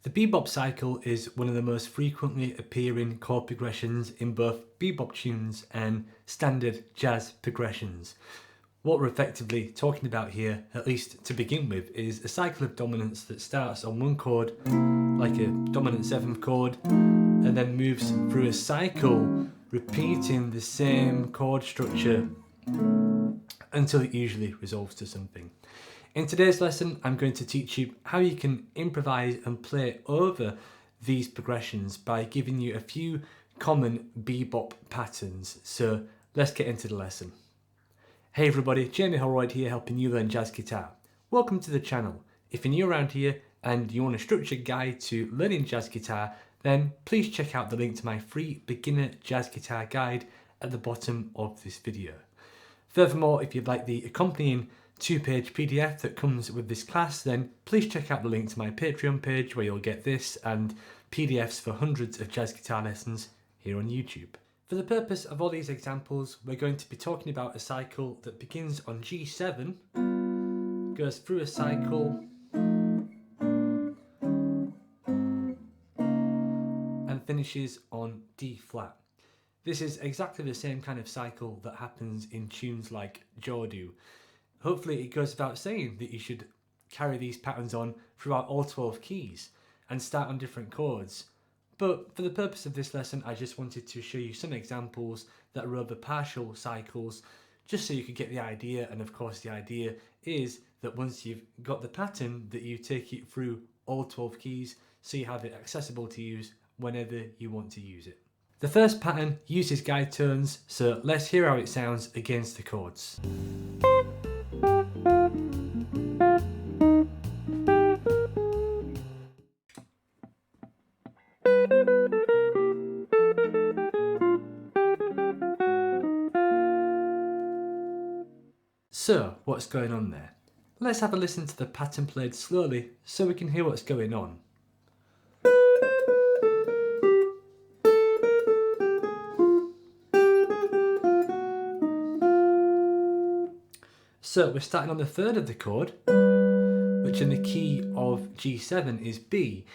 The bebop cycle is one of the most frequently appearing chord progressions in both bebop tunes and standard jazz progressions. What we're effectively talking about here, at least to begin with, is a cycle of dominance that starts on one chord, like a dominant 7th chord, and then moves through a cycle, repeating the same chord structure until it usually resolves to something. In today's lesson, I'm going to teach you how you can improvise and play over these progressions by giving you a few common bebop patterns. So let's get into the lesson. Hey everybody, Jamie Holroyd here, helping you learn jazz guitar. Welcome to the channel. If you're new around here and you want a structured guide to learning jazz guitar, then please check out the link to my free beginner jazz guitar guide at the bottom of this video. Furthermore, if you'd like the accompanying 2-page PDF that comes with this class, then please check out the link to my Patreon page where you'll get this and PDFs for hundreds of jazz guitar lessons here on YouTube. For the purpose of all these examples, we're going to be talking about a cycle that begins on G7, goes through a cycle, and finishes on D flat. This is exactly the same kind of cycle that happens in tunes like Jordu. Hopefully it goes without saying that you should carry these patterns on throughout all 12 keys and start on different chords. But for the purpose of this lesson, I just wanted to show you some examples that are over partial cycles, just so you could get the idea. And of course the idea is that once you've got the pattern, that you take it through all 12 keys so you have it accessible to use whenever you want to use it. The first pattern uses guide tones, so let's hear how it sounds against the chords. So, what's going on there? Let's have a listen to the pattern played slowly so we can hear what's going on. So we're starting on the 3rd of the chord, which in the key of G7 is B,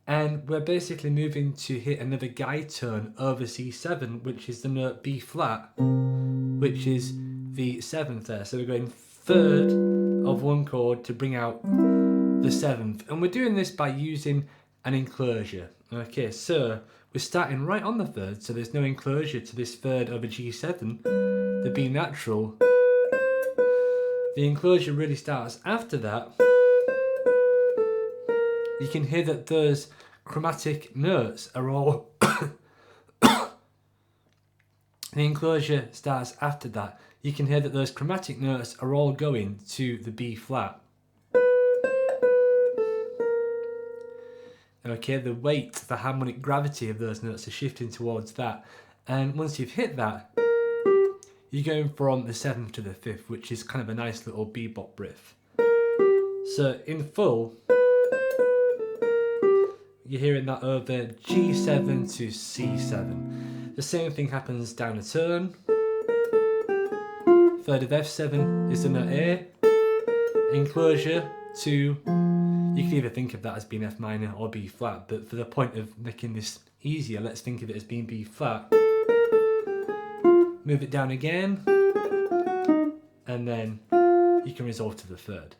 and we're basically moving to hit another guide tone over C7, which is the note B flat, which is the 7th there. So we're going 3rd of one chord to bring out the 7th, and we're doing this by using an enclosure. Okay, so we're starting right on the 3rd, so there's no enclosure to this 3rd over G7, the B natural. The enclosure really starts after that. You can hear that those chromatic notes are all the enclosure starts after that. You can hear that those chromatic notes are all going to the B flat. Okay, the weight, the harmonic gravity of those notes are shifting towards that. And once you've hit that, you're going from the 7th to the 5th, which is kind of a nice little bebop riff. So in full, you're hearing that over G7 to C7. The same thing happens down a tone. 3rd of F7 is the note A. Enclosure to, you can either think of that as being F minor or B flat, but for the point of making this easier, let's think of it as being B flat. Move it down again, and then you can resolve to the 3rd.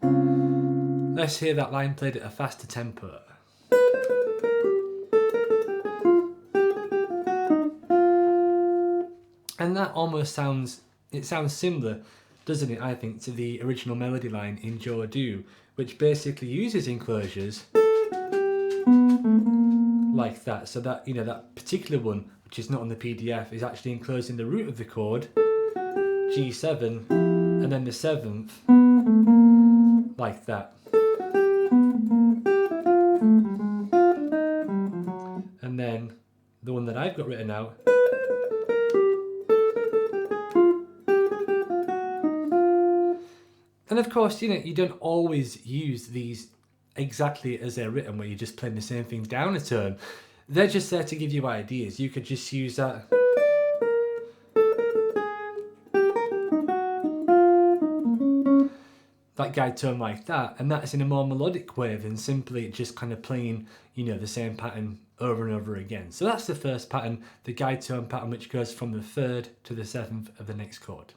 Let's hear that line played at a faster tempo. And that almost sounds similar, doesn't it, I think, to the original melody line in Jordu, which basically uses enclosures like that. So that, you know, that particular one, which is not on the PDF, is actually enclosing the root of the chord, G7, and then the 7th, like that. And then the one that I've got written out, and of course, you know, you don't always use these exactly as they're written, where you're just playing the same thing down a tone. They're just there to give you ideas. You could just use that. that guide tone like that, and that's in a more melodic way than simply just kind of playing, you know, the same pattern over and over again. So that's the first pattern, the guide tone pattern, which goes from the 3rd to the 7th of the next chord.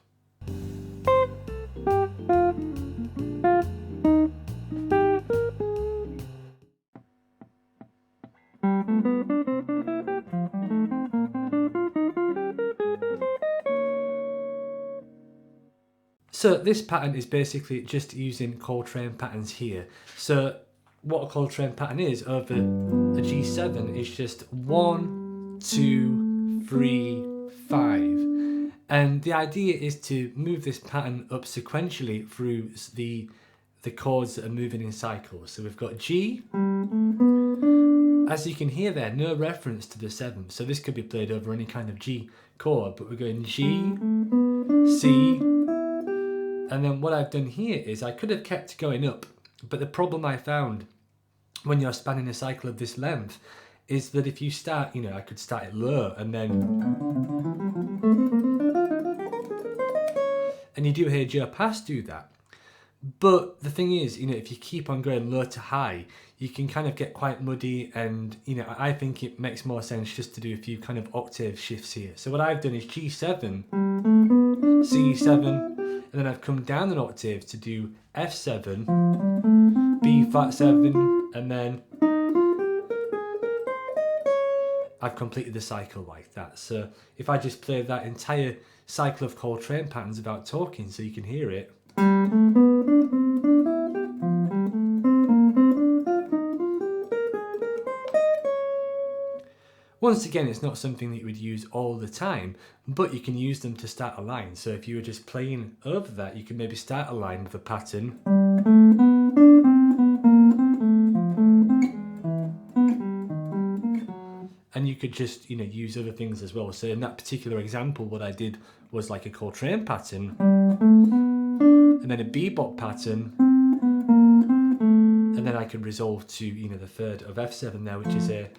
So this pattern is basically just using Coltrane patterns here. So what a Coltrane pattern is over a G7 is just 1, 2, 3, 5. And the idea is to move this pattern up sequentially through the chords that are moving in cycles. So we've got G. As you can hear there, no reference to the 7th. So this could be played over any kind of G chord, but we're going G, C, and then what I've done here is I could have kept going up, but the problem I found when you're spanning a cycle of this length is that if you start, you know, I could start it low and you do hear Joe Pass do that. But the thing is, you know, if you keep on going low to high, you can kind of get quite muddy, and, you know, I think it makes more sense just to do a few kind of octave shifts here. So what I've done is G7, C7, and then I've come down an octave to do F7, B flat 7, and then I've completed the cycle like that. So if I just play that entire cycle of Coltrane patterns without talking so you can hear it. Once again, it's not something that you would use all the time, but you can use them to start a line. So if you were just playing over that, you can maybe start a line with a pattern. And you could just, you know, use other things as well. So in that particular example, what I did was like a Coltrane pattern, and then a bebop pattern, and then I could resolve to, you know, the 3rd of F7 there, which is a,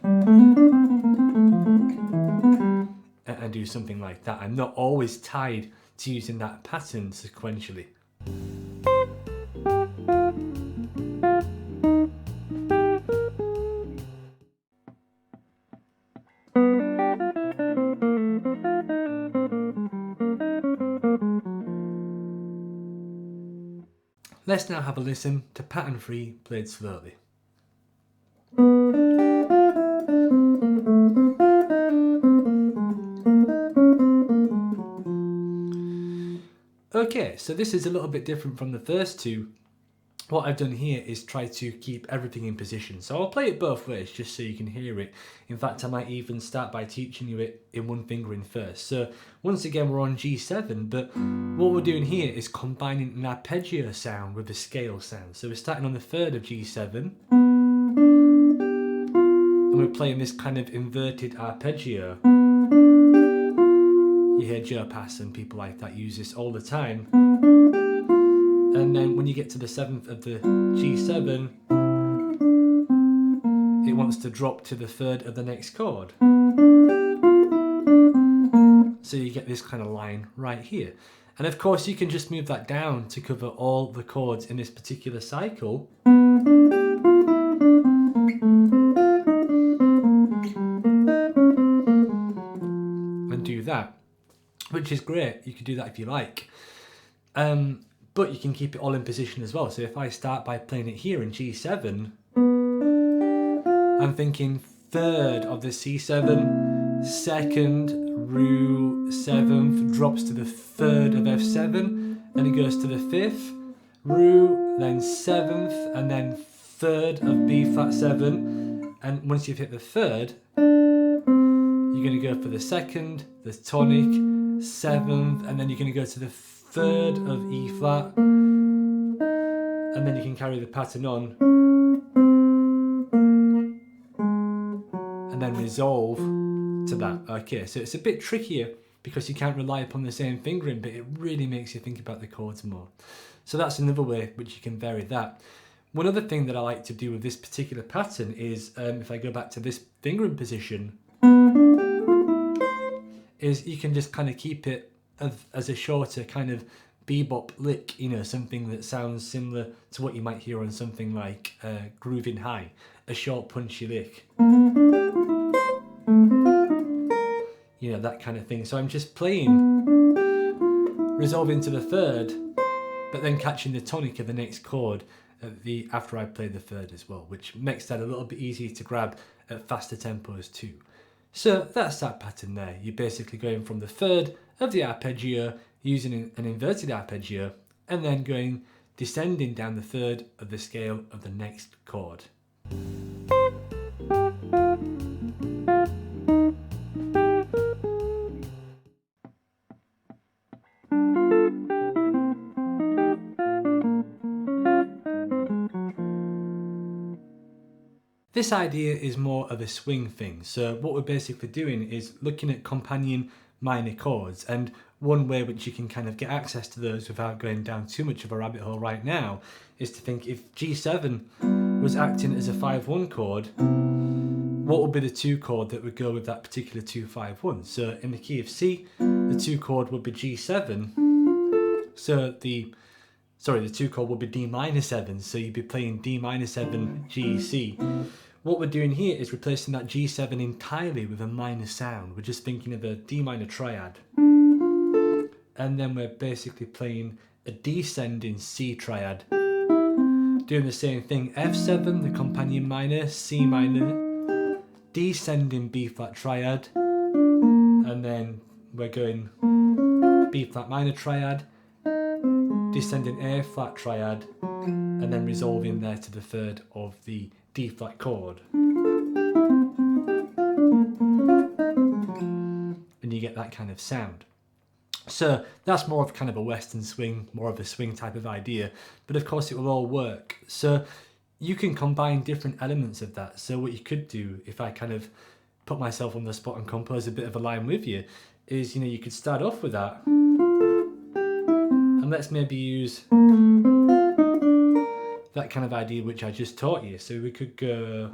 and do something like that. I'm not always tied to using that pattern sequentially. Let's now have a listen to pattern 3 played slowly. Okay, so this is a little bit different from the first two. What I've done here is try to keep everything in position. So I'll play it both ways just so you can hear it. In fact, I might even start by teaching you it in one fingering first. So once again, we're on G7, but what we're doing here is combining an arpeggio sound with a scale sound. So we're starting on the 3rd of G7, and we're playing this kind of inverted arpeggio. You hear Joe Pass and people like that use this all the time. And then when you get to the 7th of the G7, it wants to drop to the 3rd of the next chord. So you get this kind of line right here. And of course you can just move that down to cover all the chords in this particular cycle. And do that, which is great. You could do that if you like. But you can keep it all in position as well. So if I start by playing it here in G7, I'm thinking 3rd of the C7, 2nd, Ru, 7th, drops to the 3rd of F7, then it goes to the 5th, Ru, then 7th, and then 3rd of B flat 7. And once you've hit the 3rd, you're going to go for the 2nd, the tonic, 7th, and then you're going to go to the 3rd of E flat, and then you can carry the pattern on and then resolve to that. Okay, so it's a bit trickier because you can't rely upon the same fingering, but it really makes you think about the chords more. So that's another way which you can vary that. One other thing that I like to do with this particular pattern is, if I go back to this fingering position, is you can just kind of keep it as a shorter kind of bebop lick, you know, something that sounds similar to what you might hear on something like Groovin' High, a short punchy lick. You know, that kind of thing. So I'm just playing, resolving to the third, but then catching the tonic of the next chord after I play the third as well, which makes that a little bit easier to grab at faster tempos too. So that's that pattern there. You're basically going from the third of the arpeggio, using an inverted arpeggio, and then going descending down the third of the scale of the next chord. This idea is more of a swing thing, so what we're basically doing is looking at companion minor chords, and one way which you can kind of get access to those without going down too much of a rabbit hole right now is to think, if G7 was acting as a 5-1 chord, what would be the 2 chord that would go with that particular 2-5-1? So in the key of C, the 2 chord would be G7, so the 2 chord would be D minor 7, so you'd be playing D minor 7, G, C. What we're doing here is replacing that G7 entirely with a minor sound. We're just thinking of a D minor triad. And then we're basically playing a descending C triad. Doing the same thing, F7, the companion minor, C minor, descending B flat triad, and then we're going B flat minor triad, descending A flat triad, and then resolving there to the third of the D flat chord. And you get that kind of sound. So that's more of kind of a Western swing, more of a swing type of idea, but of course it will all work. So you can combine different elements of that. So what you could do, if I kind of put myself on the spot and compose a bit of a line with you, is, you know, you could start off with that, and let's maybe use that kind of idea which I just taught you. So we could go,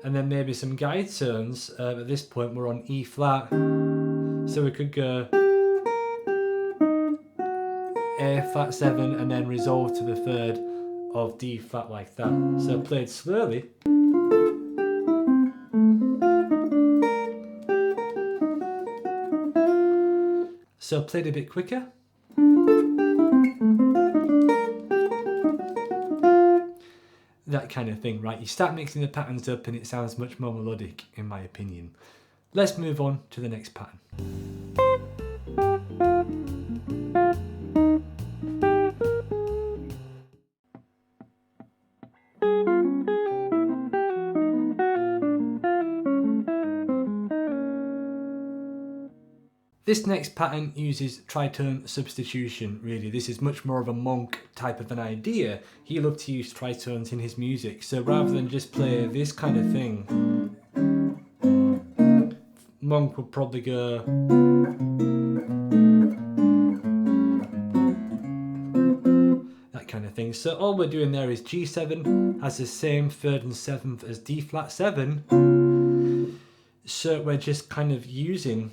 and then maybe some guide tones. At this point we're on E flat, so we could go A flat 7 and then resolve to the third of D flat like that. So played slowly. So played a bit quicker. That kind of thing, right? You start mixing the patterns up and it sounds much more melodic, in my opinion. Let's move on to the next pattern. This next pattern uses tritone substitution, really. This is much more of a Monk type of an idea. He loved to use tritones in his music, so rather than just play this kind of thing, Monk would probably go that kind of thing. So all we're doing there is G7 has the same 3rd and 7th as D flat 7, so we're just kind of using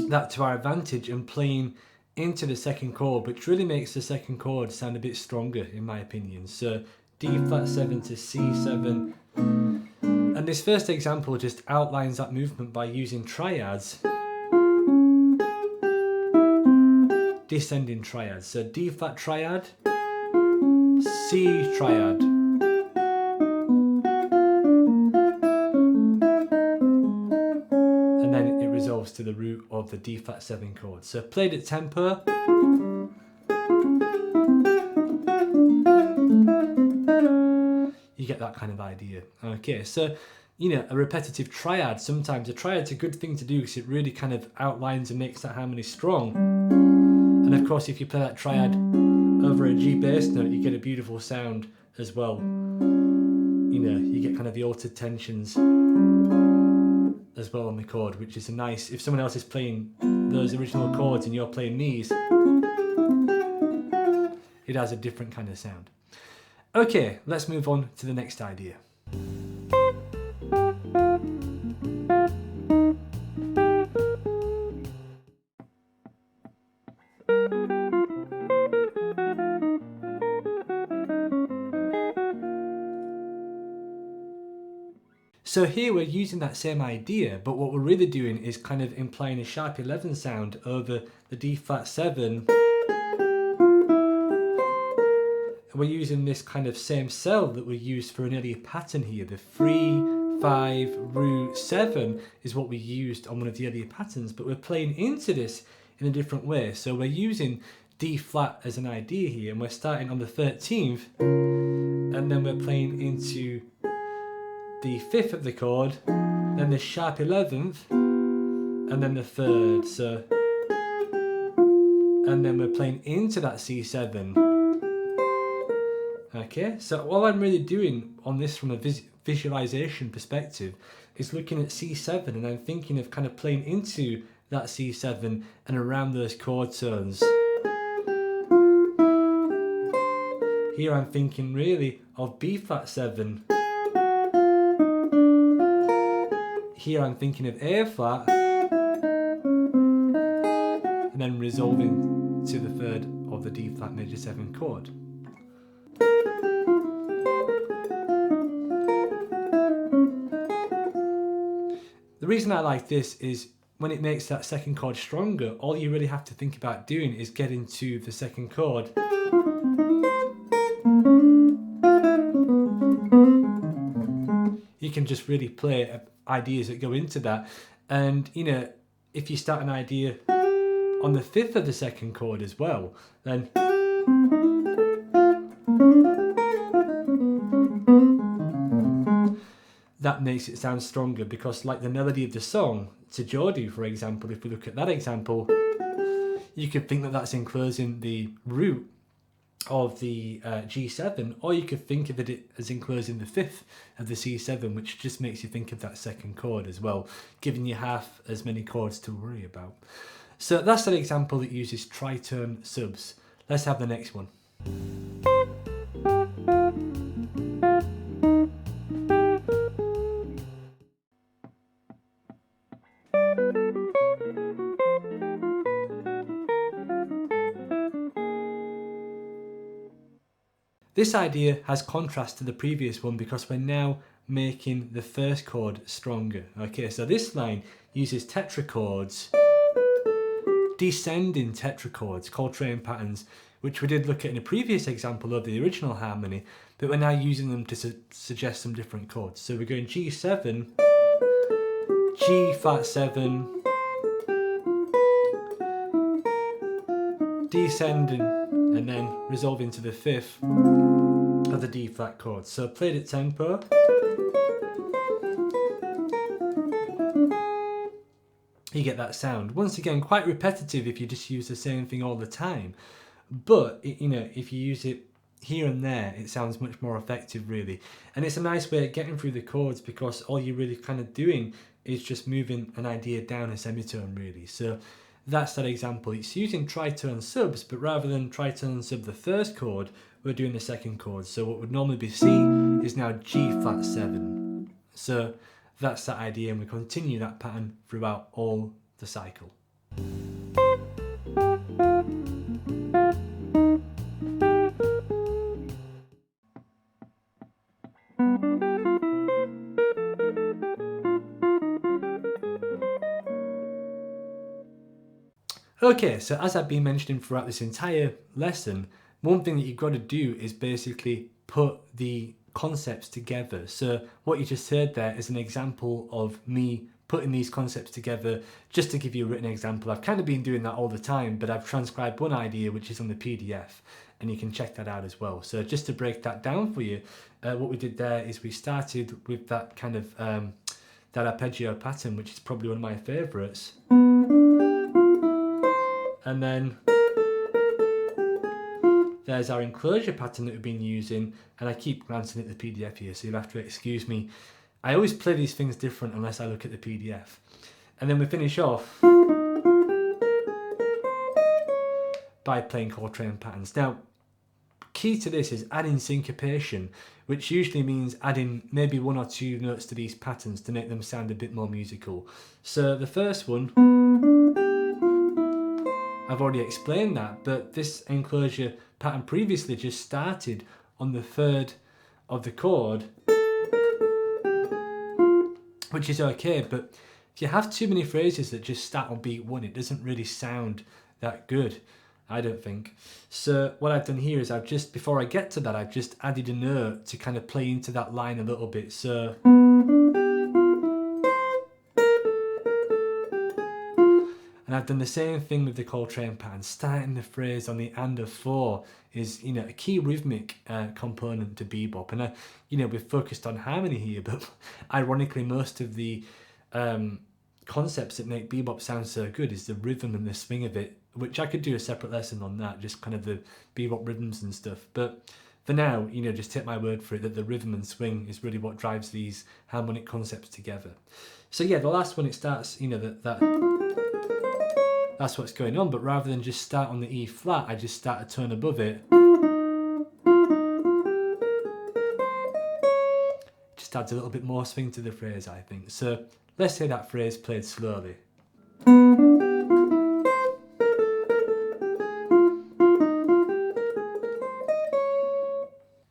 that to our advantage and playing into the second chord, which really makes the second chord sound a bit stronger, in my opinion. So D flat 7 to C7, and this first example just outlines that movement by using triads, descending triads. So D flat triad, C triad, and then it resolves to the root of the D flat 7 chord. So played at tempo, you get that kind of idea. Okay, so you know, a repetitive triad, sometimes a triad's a good thing to do because it really kind of outlines and makes that harmony strong. And of course if you play that triad over a G bass note, you get a beautiful sound as well. You know, you get kind of the altered tensions as well on the chord, which is a nice, if someone else is playing those original chords and you're playing these, it has a different kind of sound. Okay, let's move on to the next idea. So here we're using that same idea, but what we're really doing is kind of implying a sharp 11 sound over the D flat 7. We're using this kind of same cell that we used for an earlier pattern here. The 3, 5, root 7 is what we used on one of the earlier patterns, but we're playing into this in a different way. So we're using D flat as an idea here, and we're starting on the 13th, and then we're playing into the 5th of the chord, then the sharp 11th, and then the 3rd. So, and then we're playing into that C7. Okay, so all I'm really doing on this from a visualization perspective is looking at C7, and I'm thinking of kind of playing into that C7 and around those chord tones. Here I'm thinking really of B flat 7. Here I'm thinking of A flat, and then resolving to the 3rd of the D flat major 7 chord. The reason I like this is when it makes that second chord stronger, all you really have to think about doing is getting to the second chord. You can just really play ideas that go into that, and you know, if you start an idea on the 5th of the second chord as well, then that makes it sound stronger, because like the melody of the song to Jodie, for example, if we look at that example, you could think that that's enclosing the root of the G7, or you could think of it as enclosing the 5th of the C7, which just makes you think of that second chord as well, giving you half as many chords to worry about. So that's an example that uses tritone subs. Let's have the next one. This idea has contrast to the previous one because we're now making the first chord stronger. Okay, so this line uses tetrachords, descending tetrachords, Coltrane patterns, which we did look at in a previous example of the original harmony, but we're now using them to suggest some different chords. So we're going G7, G flat 7, descending, and then resolving to the 5th of the D flat chord. So played at tempo. You get that sound. Once again, quite repetitive if you just use the same thing all the time. But, you know, if you use it here and there, it sounds much more effective, really. And it's a nice way of getting through the chords, because all you're really kind of doing is just moving an idea down a semitone, really. So that's that example. It's using tritone subs, but rather than tritone sub the first chord, we're doing the second chord. So what would normally be C is now G flat 7. So that's that idea, and we continue that pattern throughout all the cycle. Okay, so as I've been mentioning throughout this entire lesson, one thing that you've got to do is basically put the concepts together. So what you just heard there is an example of me putting these concepts together. Just to give you a written example, I've kind of been doing that all the time, but I've transcribed one idea which is on the PDF, and you can check that out as well. So just to break that down for you, what we did there is we started with that kind of that arpeggio pattern, which is probably one of my favorites. And then there's our enclosure pattern that we've been using, and I keep glancing at the PDF here, so you'll have to excuse me. I always play these things different unless I look at the PDF. And then we finish off by playing Coltrane patterns. Now, key to this is adding syncopation, which usually means adding maybe 1 or 2 notes to these patterns to make them sound a bit more musical. So the first one, I've already explained that, but this enclosure pattern previously just started on the 3rd of the chord, which is okay, but if you have too many phrases that just start on beat 1, it doesn't really sound that good, I don't think. So what I've done here is I've just, before I get to that, I've just added a note to kind of play into that line a little bit. So, and I've done the same thing with the Coltrane pattern. Starting the phrase on the and of 4 is, you know, a key rhythmic component to bebop. And you know, we've focused on harmony here, but ironically, most of the concepts that make bebop sound so good is the rhythm and the swing of it, which I could do a separate lesson on that, just kind of the bebop rhythms and stuff. But for now, you know, just take my word for it that the rhythm and swing is really what drives these harmonic concepts together. So yeah, the last one, it starts, you know, that's what's going on, but rather than just start on the E flat, I just start a tone above it. Just adds a little bit more swing to the phrase, I think. So let's say that phrase played slowly.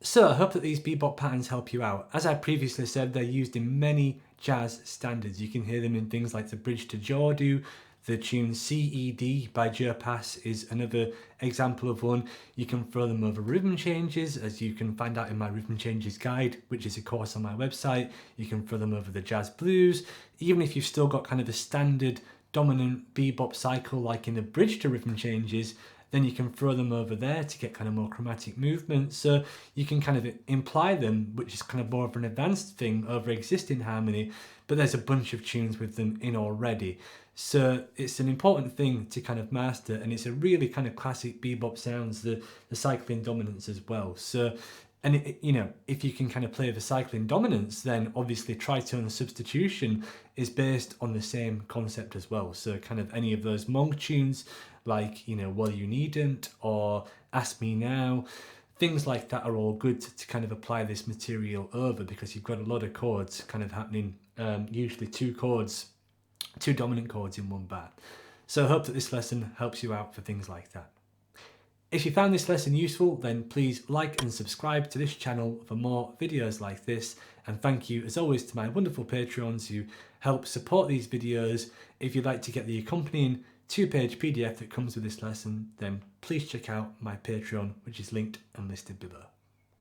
So I hope that these bebop patterns help you out. As I previously said, they're used in many jazz standards. You can hear them in things like the Bridge to Jordu. The tune CED by Joe Pass is another example of one. You can throw them over rhythm changes, as you can find out in my rhythm changes guide, which is a course on my website. You can throw them over the jazz blues. Even if you've still got kind of a standard dominant bebop cycle like in the bridge to rhythm changes, then you can throw them over there to get kind of more chromatic movement. So you can kind of imply them, which is kind of more of an advanced thing over existing harmony, but there's a bunch of tunes with them in already. So it's an important thing to kind of master, and it's a really kind of classic bebop sounds, the cycling dominance as well. So, and you know, if you can kind of play the cycling dominance, then obviously tritone substitution is based on the same concept as well. So kind of any of those Monk tunes, like, you know, Well You Needn't or Ask Me Now, things like that are all good to kind of apply this material over, because you've got a lot of chords kind of happening, usually two dominant chords in one bar. So I hope that this lesson helps you out for things like that. If you found this lesson useful, then please like and subscribe to this channel for more videos like this. And thank you as always to my wonderful Patreons who help support these videos. If you'd like to get the accompanying 2-page PDF that comes with this lesson, then please check out my Patreon, which is linked and listed below.